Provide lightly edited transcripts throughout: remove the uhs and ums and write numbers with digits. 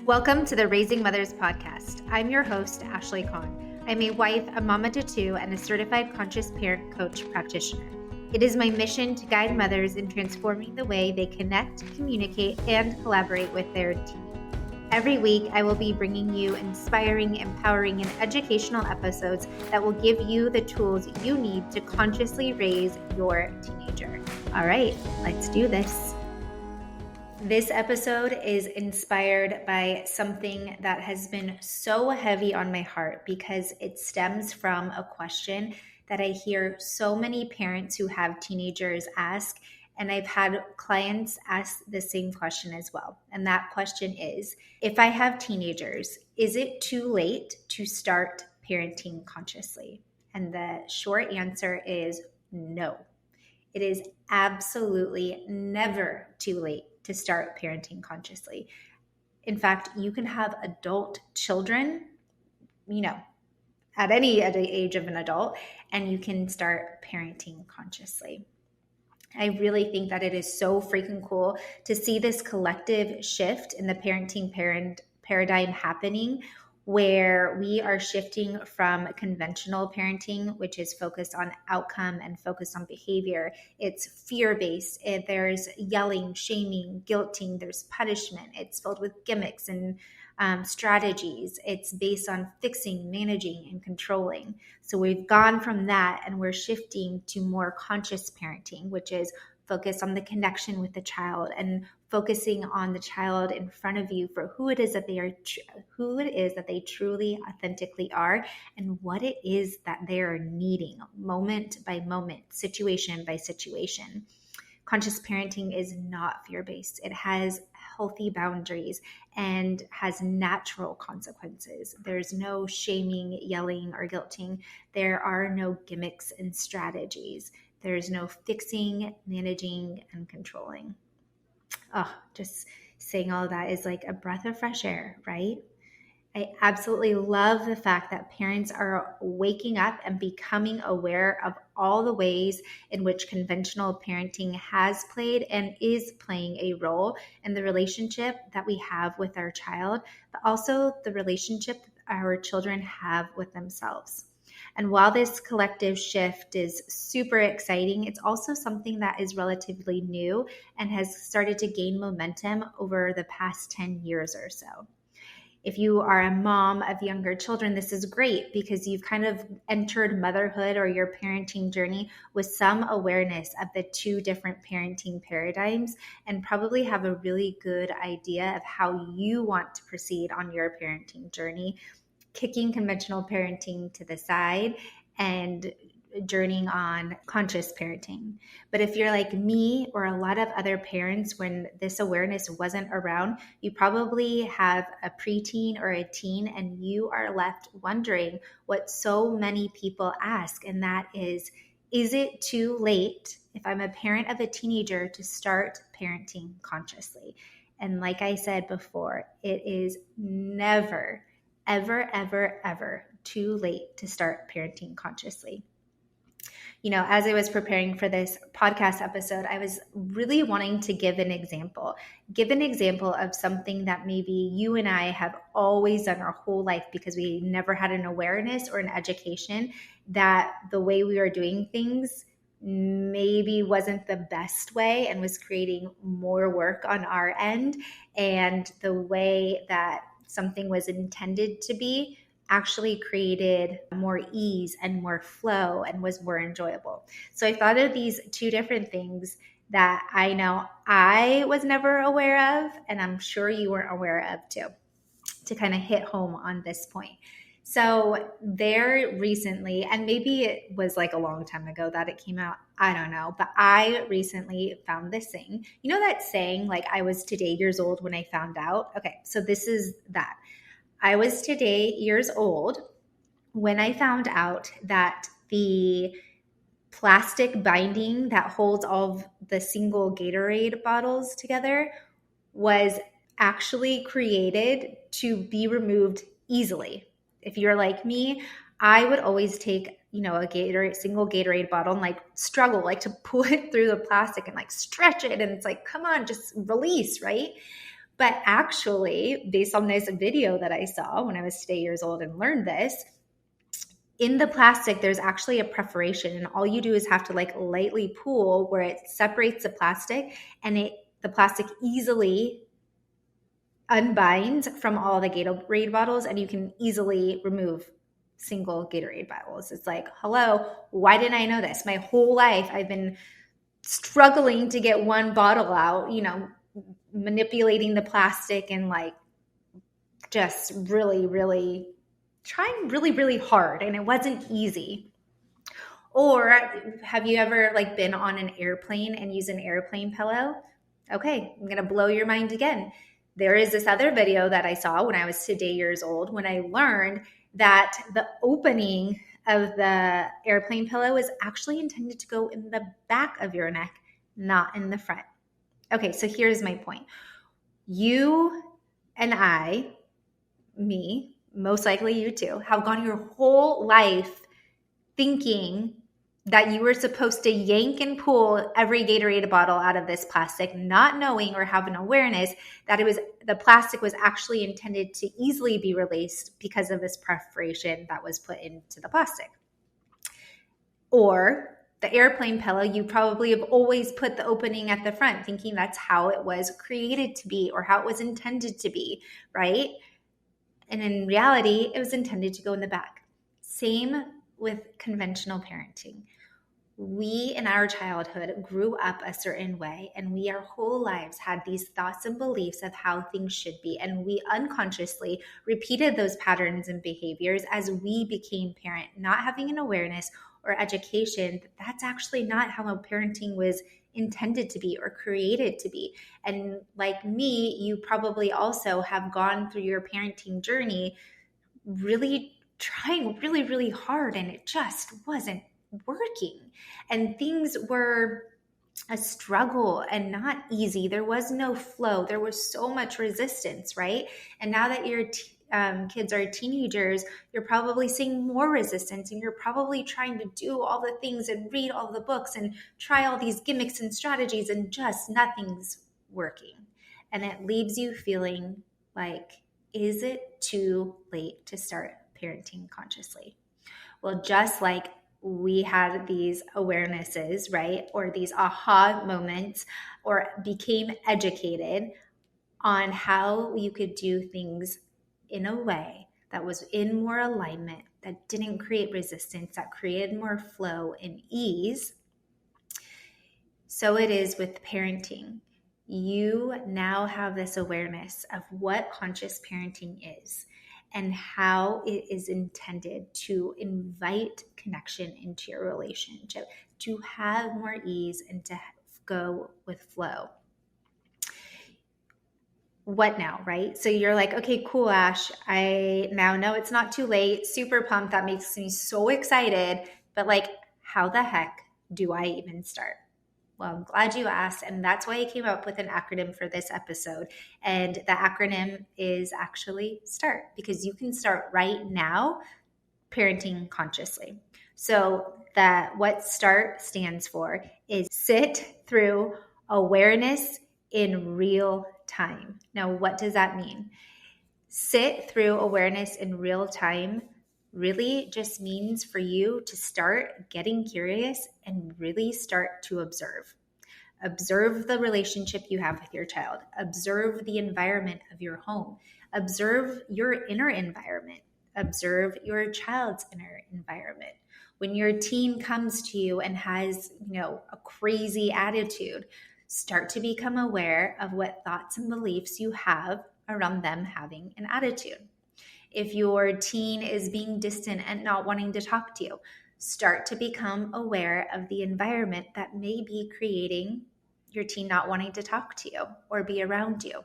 Welcome to the Raising Mothers podcast. I'm your host, Ashley Kahn. I'm a wife, a mama to two, and a certified conscious parent coach practitioner. It is my mission to guide mothers in transforming the way they connect, communicate, and collaborate with their teen. Every week, I will be bringing you inspiring, empowering, and educational episodes that will give you the tools you need to consciously raise your teenager. All right, let's do this. This episode is inspired by something that has been so heavy on my heart because it stems from a question that I hear so many parents who have teenagers ask, and I've had clients ask the same question as well. And that question is, if I have teenagers, is it too late to start parenting consciously? And the short answer is no. It is absolutely never too late to start parenting consciously. In fact, you can have adult children, at any age of an adult, and you can start parenting consciously. I really think that it is so freaking cool to see this collective shift in the parenting paradigm happening, where we are shifting from conventional parenting, which is focused on outcome and focused on behavior. It's fear-based. There's yelling, shaming, guilting. There's punishment. It's filled with gimmicks and strategies. It's based on fixing, managing, and controlling. So we've gone from that and we're shifting to more conscious parenting, which is focused on the connection with the child and focusing on the child in front of you for who it is that they are, who it is that they truly, authentically are, and what it is that they are needing, moment by moment, situation by situation. Conscious parenting is not fear-based. It has healthy boundaries and has natural consequences. There's no shaming, yelling, or guilting. There are no gimmicks and strategies. There's no fixing, managing, and controlling. Oh, just saying all of that is like a breath of fresh air, right? I absolutely love the fact that parents are waking up and becoming aware of all the ways in which conventional parenting has played and is playing a role in the relationship that we have with our child, but also the relationship our children have with themselves. And while this collective shift is super exciting, it's also something that is relatively new and has started to gain momentum over the past 10 years or so. If you are a mom of younger children, this is great because you've kind of entered motherhood or your parenting journey with some awareness of the two different parenting paradigms and probably have a really good idea of how you want to proceed on your parenting journey, kicking conventional parenting to the side and journeying on conscious parenting. But if you're like me or a lot of other parents, when this awareness wasn't around, you probably have a preteen or a teen and you are left wondering what so many people ask. And that is it too late if I'm a parent of a teenager to start parenting consciously? And like I said before, it is never, ever, ever, ever too late to start parenting consciously. As I was preparing for this podcast episode, I was really wanting to give an example of something that maybe you and I have always done our whole life because we never had an awareness or an education that the way we were doing things maybe wasn't the best way and was creating more work on our end, and the way that something was intended to be actually created more ease and more flow and was more enjoyable. So I thought of these two different things that I know I was never aware of, and I'm sure you weren't aware of too, to kind of hit home on this point. So there recently, and maybe it was like a long time ago that it came out, I don't know, but I recently found this thing. You know that saying, like, I was today years old when I found out? Okay, so this is that. I was today years old when I found out that the plastic binding that holds all of the single Gatorade bottles together was actually created to be removed easily. If you're like me, I would always take, a single Gatorade bottle and struggle to pull it through the plastic and stretch it. And it's like, come on, just release, right? But actually, based on this video that I saw when I was 8 years old and learned this, in the plastic, there's actually a perforation, and all you do is have to like lightly pull where it separates the plastic, and the plastic easily unbinds from all the Gatorade bottles, and you can easily remove single Gatorade bottles. It's like, hello, why didn't I know this? My whole life, I've been struggling to get one bottle out, manipulating the plastic and like just really, really trying really, really hard, and it wasn't easy. Or have you ever like been on an airplane and used an airplane pillow? Okay, I'm gonna blow your mind again. There is this other video that I saw when I was 8 years old when I learned that the opening of the airplane pillow is actually intended to go in the back of your neck, not in the front. Okay, so here's my point. You and me, most likely you too, have gone your whole life thinking that you were supposed to yank and pull every Gatorade bottle out of this plastic, not knowing or having awareness that the plastic was actually intended to easily be released because of this perforation that was put into the plastic. Or the airplane pillow, you probably have always put the opening at the front, thinking that's how it was created to be or how it was intended to be, right? And in reality, it was intended to go in the back. Same with conventional parenting. We in our childhood grew up a certain way, and we our whole lives had these thoughts and beliefs of how things should be. And we unconsciously repeated those patterns and behaviors as we became parent, not having an awareness or education that that's actually not how parenting was intended to be or created to be. And like me, you probably also have gone through your parenting journey really trying really, really hard, and it just wasn't working. And things were a struggle and not easy. There was no flow. There was so much resistance, right? And now that your kids are teenagers, you're probably seeing more resistance, and you're probably trying to do all the things and read all the books and try all these gimmicks and strategies, and just nothing's working. And it leaves you feeling like, is it too late to start parenting consciously? Well, just like we had these awarenesses, right? Or these aha moments, or became educated on how you could do things in a way that was in more alignment, that didn't create resistance, that created more flow and ease. So it is with parenting. You now have this awareness of what conscious parenting is and how it is intended to invite connection into your relationship, to have more ease and to go with flow. What now, right? So you're like, okay, cool, Ash. I now know it's not too late. Super pumped. That makes me so excited. But like, how the heck do I even start? Well, I'm glad you asked. And that's why I came up with an acronym for this episode. And the acronym is actually START, because you can start right now parenting consciously. So what START stands for is sit through awareness in real time. Now, what does that mean? Sit through awareness in real time really just means for you to start getting curious and really start to observe. Observe the relationship you have with your child. Observe the environment of your home. Observe your inner environment. Observe your child's inner environment. When your teen comes to you and has, a crazy attitude, start to become aware of what thoughts and beliefs you have around them having an attitude. If your teen is being distant and not wanting to talk to you, start to become aware of the environment that may be creating your teen not wanting to talk to you or be around you.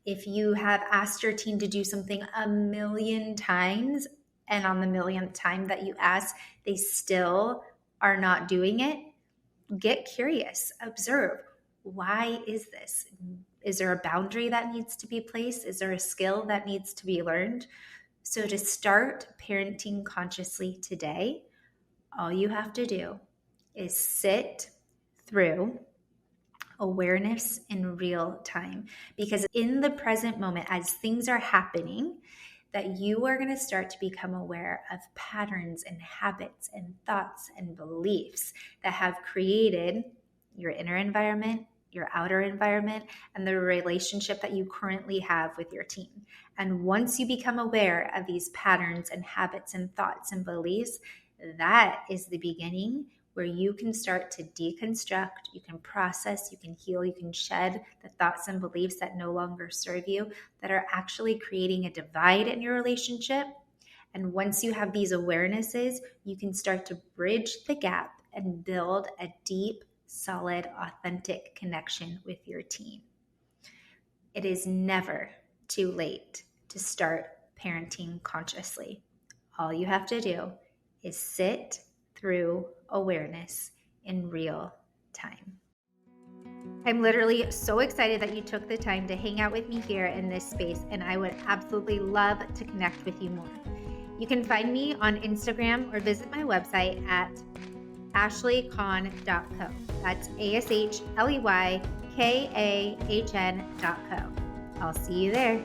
If you have asked your teen to do something 1,000,000 times, and on the 1,000,000th time that you ask, they still are not doing it, get curious, observe. Why is this? Is there a boundary that needs to be placed? Is there a skill that needs to be learned? So to start parenting consciously today, all you have to do is sit through awareness in real time. Because in the present moment, as things are happening, that you are going to start to become aware of patterns and habits and thoughts and beliefs that have created your inner environment, your outer environment, and the relationship that you currently have with your teen. And once you become aware of these patterns and habits and thoughts and beliefs, that is the beginning where you can start to deconstruct, you can process, you can heal, you can shed the thoughts and beliefs that no longer serve you, that are actually creating a divide in your relationship. And once you have these awarenesses, you can start to bridge the gap and build a deep, solid, authentic connection with your teen. It is never too late to start parenting consciously. All you have to do is sit through awareness in real time. I'm literally so excited that you took the time to hang out with me here in this space, and I would absolutely love to connect with you more. You can find me on Instagram or visit my website at ashleycahn.co. That's ASHLEYKAHN.co. I'll see you there.